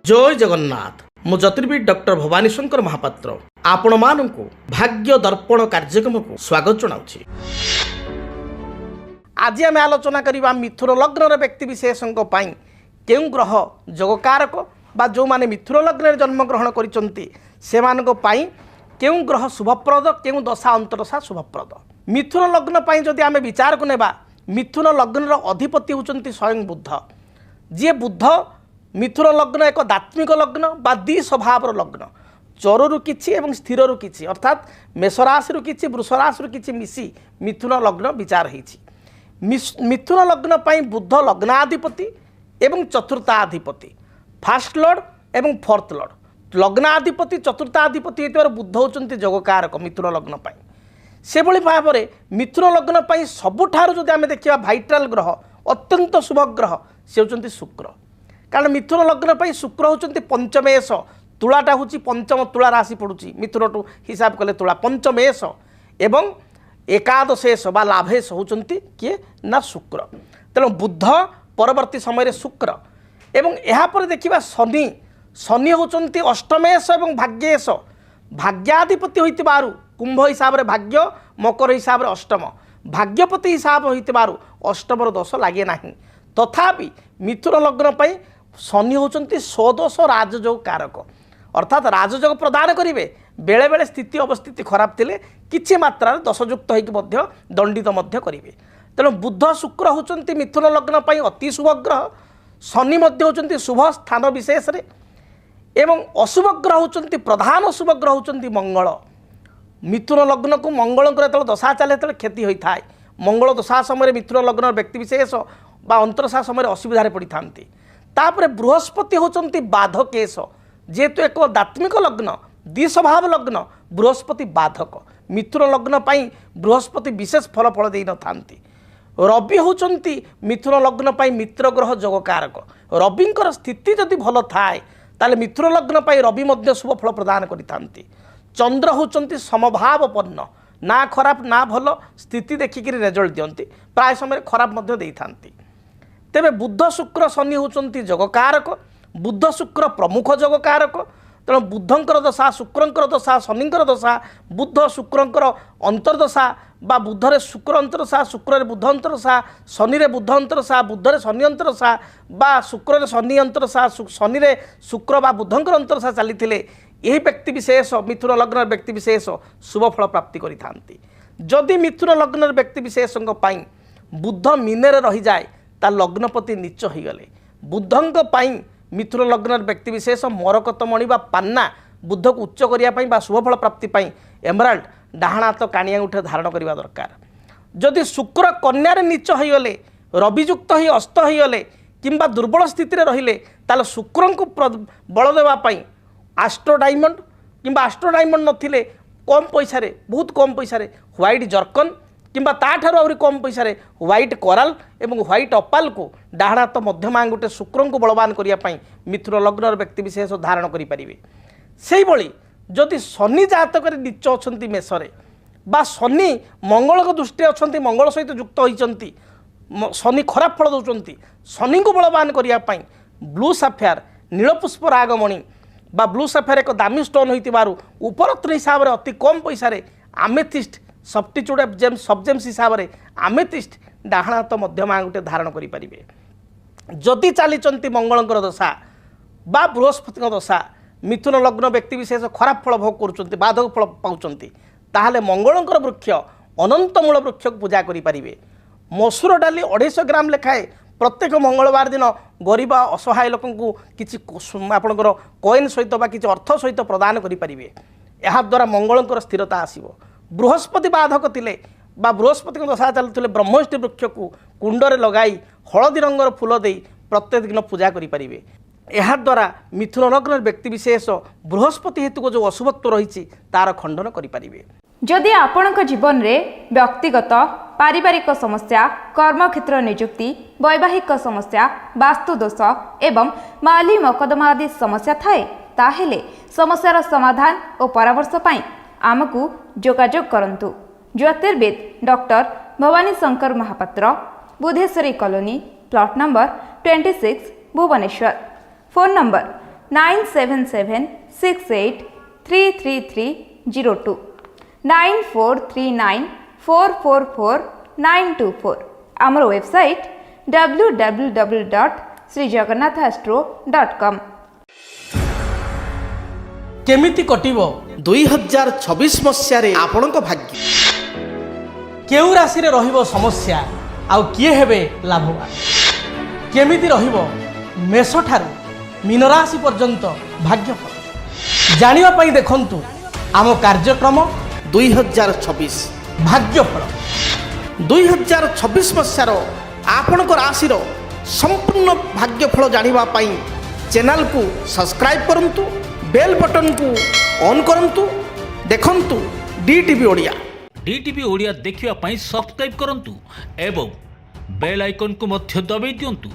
जय जगन्नाथ मु ज्योतिर्विद डॉक्टर भवानी शंकर महापात्र आपण मानक भाग्य दर्पण कार्यक्रम को स्वागत जनाऊँ। आज आम आलोचना करवा मिथुन लग्न व्यक्ति विशेषों क्यों ग्रह जोगकारक बा जो माने मिथुन लग्न जन्मग्रहण कर क्यों ग्रह शुभप्रद क्यों दशा अंतरदशा शुभप्रद। मिथुन लग्न जदि आम विचार को नेबा मिथुन लग्न अधिपति होचंती स्वयं बुद्ध। जी बुद्ध मिथुन लग्न एक दात्मिक लग्न बा द्वि स्वभाव लग्न चरु किछि एवं स्थिर किछि अर्थात मेषराशि किछि वृषराशि किछि मिसी मिथुन लग्न विचार होइछि। मिथुन लग्न पाई बुद्ध लग्नाधिपति एवं चतुर्थाधिपति फास्ट लॉर्ड एवं फोर्थ लॉर्ड। लग्नाधिपति चतुर्थाधिपति होइतिबार बुद्ध होचंती जोगकारक मिथुन लग्न पाई। से भली भाव में मिथुन लग्न पाई सबुठारु जदि आमे देखिबा भाइटाल ग्रह अत्यंत शुभ ग्रह से होचंती शुक्र। कारण मिथुन लग्न पाई शुक्र होचंती पंचमेश तुलाटा होची पंचम तुला राशि पड़ुची मिथुन टू हिसाब कले तुला पंचमेश एवं एकादशेश बा लाभेश होचंती किए ना शुक्र। तेणु बुद्ध परवर्ती समय शुक्र एवं यहाँ पर देखिबा शनि शनि होचंती अष्टमेश एवं भाग्येश भाग्याधिपति होइतिबारु कुंभ हिसाब रे भाग्य मकर हिसाब रे अष्टम भाग्यपति हिसाब होइतिबारु अष्टम दोष लागे नाही। तथापि मिथुन लग्न पाई शनि होचंती स्वदोष राजयोग कारक अर्थात राजयोग प्रदान करेंगे बेले बेले स्थिति अवस्थिति खराब थिले किछि मात्रा दोषयुक्त होइकि दंडित करेंगे। तेणु बुद्ध शुक्र होचंती मिथुन लग्न पाई अति शुभ ग्रह। शनि मध्य होचंती शुभ स्थान विशेष रे एवं अशुभ ग्रह होचंती प्रधान अशुभ ग्रह होचंती मंगल। मिथुन लग्न को मंगल दशा चले क्षति होता है। मंगल दशा समय मिथुन लग्न व्यक्ति विशेष बा अंतरशा समय असुविधा पड़ी था। तापर बृहस्पति होचंती बाधकेश जेहेतु एक दात्मिक लग्न द्विस्वभाव लग्न बृहस्पति बाधक मिथुन लग्न पाई बृहस्पति विशेष फल फल दे न थांती। रवि होचंती मिथुन लग्न पाई मित्र ग्रह जोगकारक। रविंकर स्थिति जदि भल थाए ताले मिथुन लग्न पाई रवि मध्य शुभ फल प्रदान करिथांती। चंद्र होचंती समभावपन्न ना खराब ना भल स्थिति देखिक रेजल्ट दियंती प्राय समय खराब मध्य देई थांती। तेबे बुद्ध शुक्र शनि होचंती जोगकारक बुद्ध शुक्र प्रमुख जोगकारक। तेणु बुद्धंकर दशा शुक्रंकर दशा शनिंकर दशा बुद्ध शुक्रंकर अंतर्दशा बा बुद्धरे शुक्र अंतरदशा शुक्र बुद्ध अंतरदशा शनि रे बुद्ध अंतरदशा बुद्धरे शनि अंतरदशा बा शुक्र रे शनि अंतरदशा शनि रे शुक्र बा बुद्धंकर अंतरदशा चली यही व्यक्ति विशेष मिथुन लग्न व्यक्ति विशेष शुभ फल प्राप्ति करि थांती। जदि मिथुन लग्न व्यक्ति विशेषों पाई बुद्ध मीनरे रही जाए ता लग्नपति नीच हो गले। बुद्धंक पाई मिथुन लग्न व्यक्ति विशेष मरकतमणि बा पान्ना बुद्ध को उच्च करने बा शुभ फल प्राप्ति पाई एमराल्ड डाहाण हाथ काणिया उठे धारण करने दरकार। जदि शुक्र कन्या नीच हो गले रवियुक्त ही अस्त हो गले किंबा दुर्बल स्थिति रहिले ताले शुक्र को बल देवाई आस्ट्रो डायमंड किंबा आस्ट्रो डायमंड नथिले कम पैसा बहुत कम पैसा व्हाइट जर्कन किंबा ताठार आहरी कम पैसा व्हाइट कोराल एवं व्हाइट अपाल को डाहाण हाथ मध्यम आंगुटे शुक्र को बलवान करने मिथुन लग्न व्यक्ति विशेष धारण करें। से भली जदि शनि जातक नीच अच्छा मेषरे बा शनि मंगल दृष्टि अच्छा मंगल सहित युक्त होती शनि खराब फल दौरान शनि को बलवान करने ब्लू साफेयर नीलपुष्प रागमणि बा ब्लू साफेयर एक दामी स्टोन होइतिबारु उपरत्र हिसाब रे अति कम पैसा आमेथिस्ट सब्स्टिट्यूट जेम्स सब जेम्स हिसाब से आमेथिस्ट डाहाण हाथ मध्यम आंगुटे धारण करें। जदि चली मंगलंकर दशा बा बृहस्पति दशा मिथुन लग्न व्यक्ति विशेष खराब फल भोग कर बाधक फल पाँच ताहले मंगलंकर वृक्ष अनंतमूल वृक्ष को पूजा करें। मसूर डाली 250 ग्राम लेखाए प्रत्येक मंगलवार दिन गरीब असहाय लोक किसी आपणकर कॉइन सहित बा किसी अर्थ सहित प्रदान करें। यह द्वारा मंगलंकर स्थिरता आसीबो। बृहस्पति बाधक थिले बा बृहस्पति दशा चलुले ब्रह्मष्टि वृक्ष को कुंडरे लगाई हलदी रंगर फूल दे प्रत्येक दिन पूजा करें। यह द्वारा मिथुन लग्न व्यक्ति विशेष बृहस्पति हेतु जो अशुभत्व रही तार खंडन करें। जदि आपणक जीवन में व्यक्तिगत पारिवारिक समस्या कर्मक्षेत्र नियुक्ति वैवाहिक समस्या वास्तुदोष एवं माली मकदमा आदि समस्या थाए ताहेले समस्यार समाधान और परामर्श पाई आमको जोगाजोग करंतु। ज्योतिर्विद doctor Bhabani Shankar Mahapatra Budheswari colony plot number 26 Bhubaneswar phone number 9776833302 9439444924 ଆମର ୱେବସାଇଟ୍ www.srijagannathastro.com। କେମିତି କଟିବ 2026 ମସିହାରେ ଆପଣଙ୍କ ଭାଗ୍ୟ। କେଉଁ ରାଶିରେ ରହିବ ସମସ୍ୟା ଆଉ କିଏ ହେବେ ଲାଭବାନ? କେମିତି ରହିବ ମେଷଠାରୁ ମୀନରାଶି ପର୍ଯ୍ୟନ୍ତ ଭାଗ୍ୟଫଳ? ଜାଣିବା ପାଇଁ ଦେଖନ୍ତୁ ଆମ କାର୍ଯ୍ୟକ୍ରମ 2026 ଭାଗ୍ୟଫଳ। 2026 ମସିହାର ଆପଣଙ୍କ ରାଶିର ସମ୍ପୂର୍ଣ୍ଣ ଭାଗ୍ୟଫଳ ଜାଣିବା ପାଇଁ ଚ୍ୟାନେଲକୁ ସବସ୍କ୍ରାଇବ୍ କରନ୍ତୁ, ବେଲ୍ ବଟନକୁ ଅନ୍ କରନ୍ତୁ। ଦେଖନ୍ତୁ DTV ଓଡ଼ିଆ। DTV ଓଡ଼ିଆ ଦେଖିବା ପାଇଁ ସବସ୍କ୍ରାଇବ୍ କରନ୍ତୁ ଏବଂ ବେଲ୍ ଆଇକନ୍କୁ ମଧ୍ୟ ଦବାଇ ଦିଅନ୍ତୁ।